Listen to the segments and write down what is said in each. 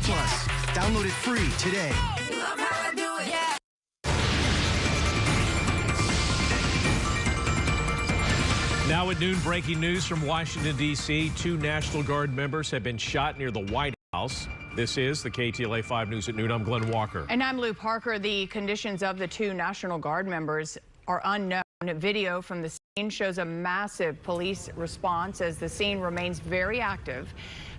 Plus. Download it free today. Now at noon, breaking news from Washington, D.C. 2 National Guard members have been shot near the White House. This is the KTLA 5 News at noon. I'm Glenn Walker. And I'm Lou Parker. The conditions of the 2 National Guard members are unknown. Video from the scene shows a massive police response as the scene remains very active.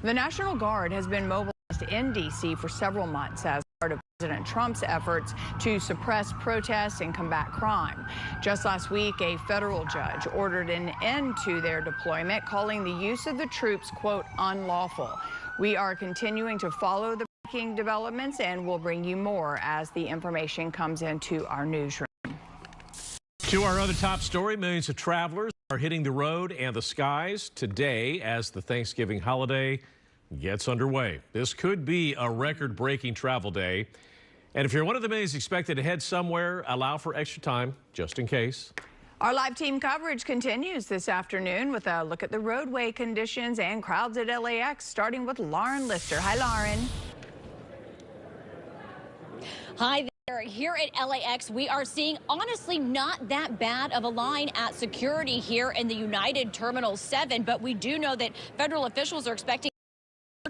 The National Guard has been mobilized in D.C. for several months as part of President Trump's efforts to suppress protests and combat crime. Just last week, a federal judge ordered an end to their deployment, calling the use of the troops, quote, unlawful. We are continuing to follow the breaking developments and will bring you more as the information comes into our newsroom. To our other top story, millions of travelers are hitting the road and the skies today as the Thanksgiving holiday gets underway. This could be a record-breaking travel day. And if you're one of the millions expected to head somewhere, allow for extra time just in case. Our live team coverage continues this afternoon with a look at the roadway conditions and crowds at LAX, starting with Lauren Lister. Hi, Lauren. Hi there. Here at LAX, we are seeing honestly not that bad of a line at security here in the United Terminal 7, but we do know that federal officials are expecting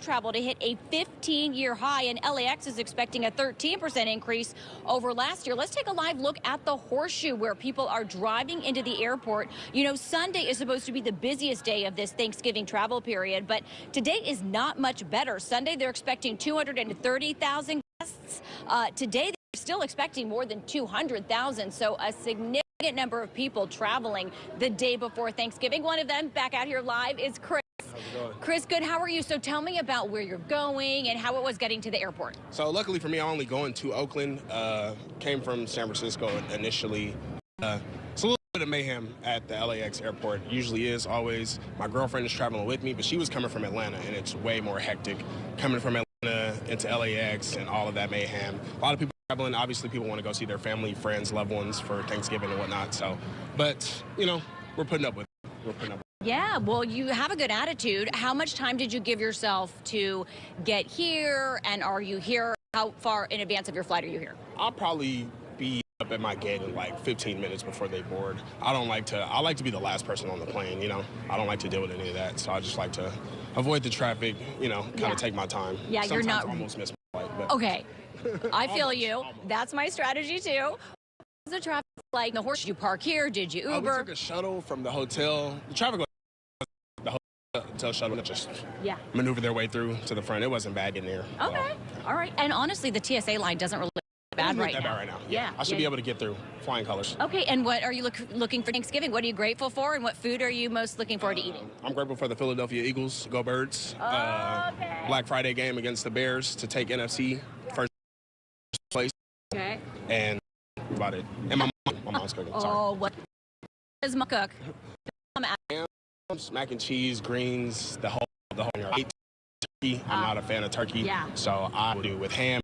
travel to hit a 15-year high, and LAX is expecting a 13% increase over last year. Let's take a live look at the Horseshoe, where people are driving into the airport. You know, Sunday is supposed to be the busiest day of this Thanksgiving travel period, but today is not much better. Sunday, they're expecting 230,000 guests. Today, they're still expecting more than 200,000, so a significant number of people traveling the day before Thanksgiving. One of them back out here live is Chris. Chris, good. How are you? So tell me about where you're going and how it was getting to the airport. So luckily for me, I'm only going to Oakland. Came from San Francisco initially. It's a little bit of mayhem at the LAX airport. Usually is, always. My girlfriend is traveling with me, but she was coming from Atlanta, and it's way more hectic coming from Atlanta into LAX and all of that mayhem. A lot of people traveling. Obviously, people want to go see their family, friends, loved ones for Thanksgiving and whatnot. So, but, you know, we're putting up with it. We're putting up with it. Yeah, well, you have a good attitude. How much time did you give yourself to get here, and are you here? How far in advance of your flight are you here? I'll probably be up at my gate in like 15 minutes before they board. I like to be the last person on the plane, you know. I don't like to deal with any of that, so I just like to avoid the traffic, you know, kind of take my time. Yeah, sometimes you're not almost miss my flight. But okay, I feel you. That's my strategy too. What's the traffic like? The Horse, did you park here? Did you Uber? We took a shuttle from the hotel. The traffic was the hotel shuttle just maneuvered their way through to the front. It wasn't bad in there. Okay, all right. And honestly, the TSA line doesn't really look bad right now. Yeah, I should be able to get through flying colors. Okay, and what are you looking for Thanksgiving? What are you grateful for, and what food are you most looking forward to eating? I'm grateful for the Philadelphia Eagles. Go Birds. Okay. Black Friday game against the Bears to take NFC first place. Okay. And about it. And my mom's cooking. Sorry. Oh, what is my cook? Mac and cheese, greens, the whole turkey. I'm not a fan of turkey. Yeah. So I would do with ham.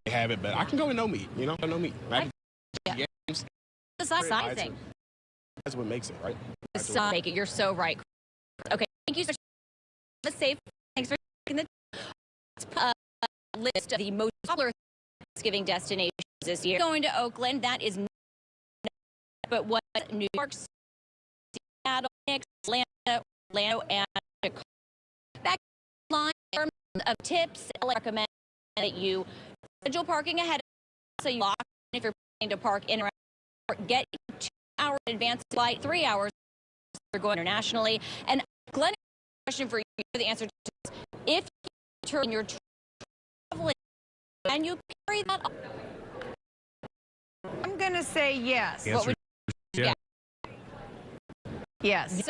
Have it, but I can go with no meat. You know, no meat. The sizing. That's what makes it, right? Make it. You're so right. Okay, thank you so much. Safe. Thanks for taking the list of the most popular Thanksgiving destinations this year. Going to Oakland, that is not, but what New York, Seattle, Atlanta, Orlando, and Chicago. Back line of tips, I recommend that you schedule parking ahead, so you lock in if you're planning to park in around. Get 2 hours in advance flight, 3 hours if you're going internationally. And Glenn, question for you, the answer to this: if you turn your traveling, can you carry that up? I'm going to say yes. Answer, yeah. Yes.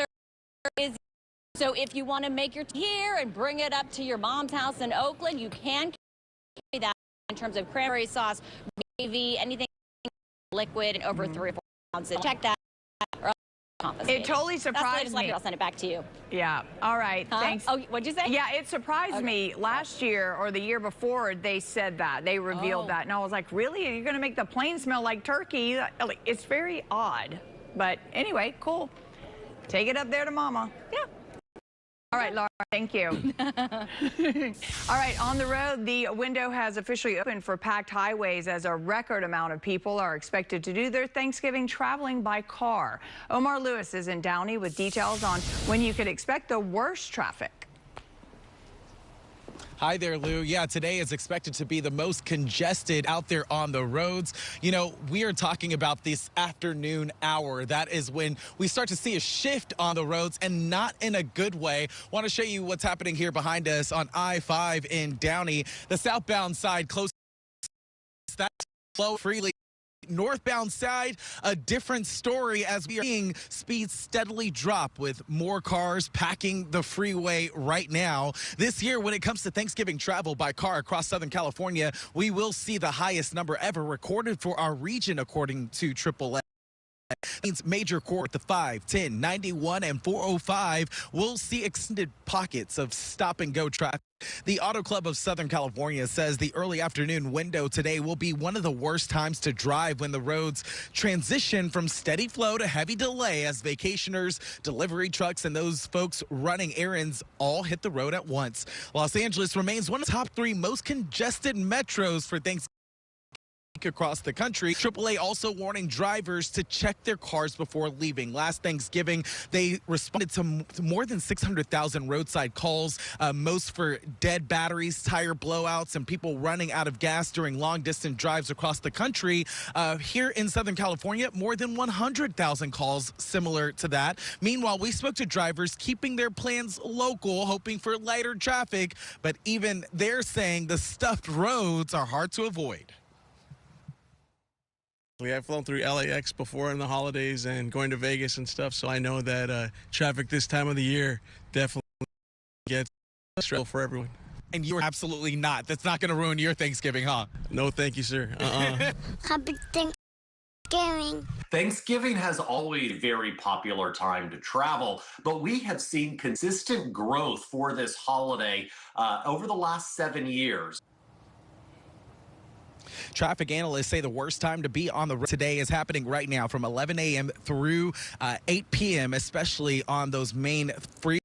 So if you want to make your here and bring it up to your mom's house in Oakland, you can carry that in terms of cranberry sauce, gravy, anything liquid, and over 3 or 4 ounces. Check that. It totally surprised me. I'll send it back to you. Yeah. All right. Thanks. Oh, what'd you say? Yeah, it surprised me. Last year or the year before, they said that. They revealed that. And I was like, really? You're going to make the plane smell like turkey? It's very odd. But anyway, cool. Take it up there to Mama. Yeah. All right, Laura, thank you. All right, on the road, the window has officially opened for packed highways as a record amount of people are expected to do their Thanksgiving traveling by car. Omar Lewis is in Downey with details on when you could expect the worst traffic. Hi there, Lou. Yeah, today is expected to be the most congested out there on the roads. You know, we are talking about this afternoon hour. That is when we start to see a shift on the roads, and not in a good way. Want to show you what's happening here behind us on I-5 in Downey. The southbound side close that flow freely. Northbound side, a different story as we are seeing speeds steadily drop with more cars packing the freeway right now. This year, when it comes to Thanksgiving travel by car across Southern California, we will see the highest number ever recorded for our region, according to KTLADT. Means major court, the 5, 10, 91, and 405 will see extended pockets of stop and go traffic. The Auto Club of Southern California says the early afternoon window today will be one of the worst times to drive when the roads transition from steady flow to heavy delay as vacationers, delivery trucks, and those folks running errands all hit the road at once. Los Angeles remains one of the top 3 most congested metros for Thanksgiving across the country. AAA also warning drivers to check their cars before leaving. Last Thanksgiving, they responded to more than 600,000 roadside calls, most for dead batteries, tire blowouts, and people running out of gas during long-distance drives across the country. Here in Southern California, more than 100,000 calls similar to that. Meanwhile, we spoke to drivers keeping their plans local, hoping for lighter traffic, but even they're saying the stuffed roads are hard to avoid. We have flown through LAX before in the holidays and going to Vegas and stuff, so I know that traffic this time of the year definitely gets stressful for everyone. And you're absolutely not. That's not going to ruin your Thanksgiving, huh? No, thank you, sir. Happy Thanksgiving. Thanksgiving has always been a very popular time to travel, but we have seen consistent growth for this holiday over the last 7 years. Traffic analysts say the worst time to be on the road today is happening right now from 11 a.m. through 8 p.m., especially on those main freeways.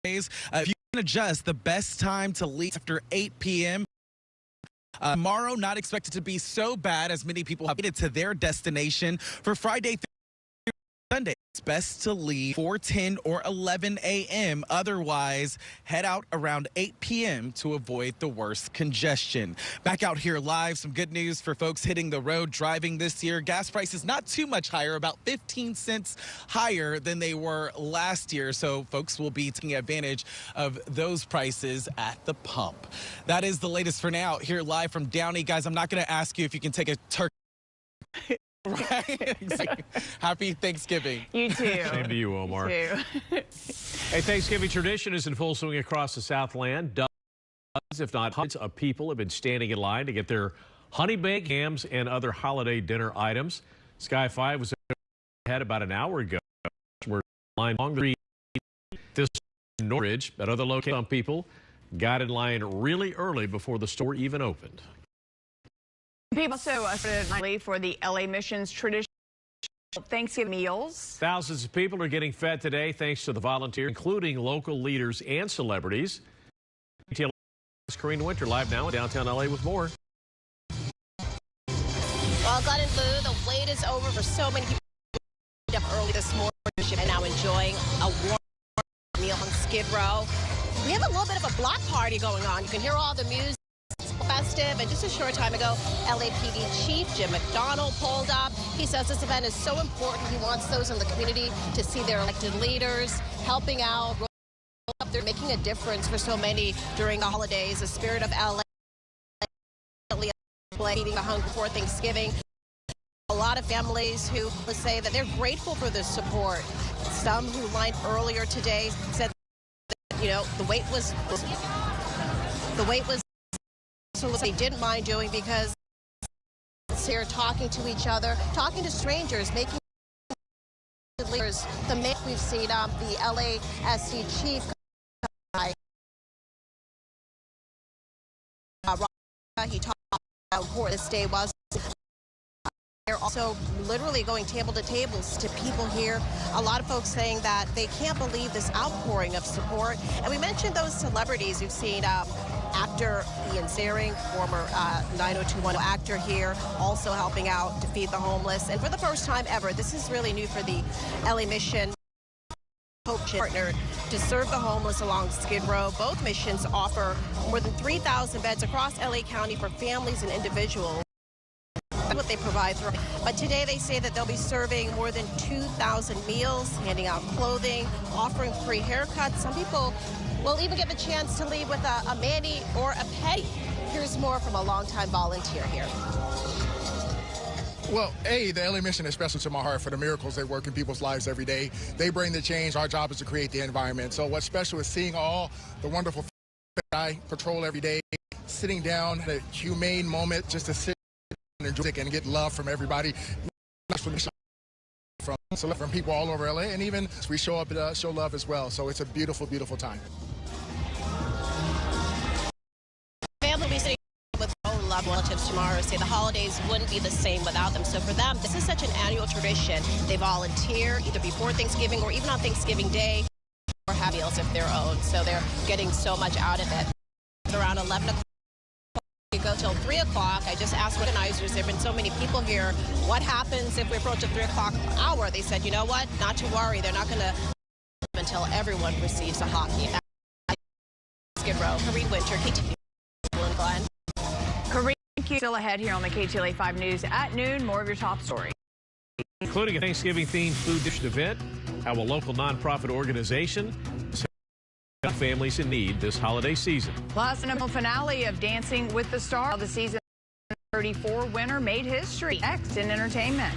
If you can adjust, the best time to leave after 8 p.m. Tomorrow, not expected to be so bad as many people have made it to their destination. For Friday through Sunday, it's best to leave 4, 10, or 11 a.m. Otherwise, head out around 8 p.m. to avoid the worst congestion. Back out here live, some good news for folks hitting the road driving this year. Gas prices not too much higher, about 15 cents higher than they were last year. So folks will be taking advantage of those prices at the pump. That is the latest for now. Here live from Downey. Guys, I'm not going to ask you if you can take a turkey. Right. Happy Thanksgiving. You too. Same to you, Omar. You too. A Thanksgiving tradition is in full swing across the Southland. Dozens, if not hundreds, of people have been standing in line to get their honey baked hams and other holiday dinner items. Sky 5 was ahead about an hour ago. We're line along the street. This Norridge, at other locations, some people got in line really early before the store even opened. People also started for the LA Missions traditional Thanksgiving meals. Thousands of people are getting fed today thanks to the volunteers, including local leaders and celebrities. KTLADT's Karina Winter live now in downtown LA with more. Well, Glenn and Lou, the wait is over for so many people up early this morning and now enjoying a warm meal on Skid Row. We have a little bit of a block party going on. You can hear all the music. Festive, and just a short time ago, LAPD Chief Jim McDonald pulled up. He says this event is so important. He wants those in the community to see their elected leaders helping out. They're making a difference for so many during the holidays. The spirit of LA, eating the hunger before Thanksgiving. A lot of families who say that they're grateful for this support. Some who lined earlier today said that, you know, the wait was they didn't mind doing because they're talking to each other, talking to strangers, making leaders. The main we've seen the LASC chief. He talked about how important this day was. They're also literally going table to tables to people here. A lot of folks saying that they can't believe this outpouring of support. And we mentioned those celebrities you've seen. Actor Ian Ziering, former 90210 actor here, also helping out to feed the homeless. And for the first time ever, this is really new for the LA Mission. Hope partnered to serve the homeless along Skid Row. Both missions offer more than 3,000 beds across LA County for families and individuals. That's what they provide through. But today they say that they'll be serving more than 2,000 meals, handing out clothing, offering free haircuts. Some people will even get the chance to leave with a mani or a pedi. Here's more from a longtime volunteer here. Well, the LA Mission is special to my heart for the miracles they work in people's lives every day. They bring the change. Our job is to create the environment. So what's special is seeing all the wonderful that I patrol every day, sitting down at a humane moment just to sit and enjoy and get love from everybody. From people all over LA, and even we show up and show love as well. So it's a beautiful, beautiful time. Family will be sitting with own loved relatives tomorrow. Say the holidays wouldn't be the same without them. So for them, this is such an annual tradition. They volunteer either before Thanksgiving or even on Thanksgiving Day, or have meals of their own. So they're getting so much out of it. Around 11 o'clock. Go till 3 o'clock. I just asked organizers, there have been so many people here, what happens if we approach the 3 o'clock hour? They said, you know what, not to worry, they're not going to until everyone receives a hot meal. Skid Row, Karine Winter, KTLADT. Glenn. Karine, thank you. Still ahead here on the KTLA 5 News at noon. More of your top stories. Including a Thanksgiving-themed food dish event, how a local nonprofit organization families in need this holiday season. Plus, a finale of Dancing with the Stars. The season 34 winner made history. Next in entertainment.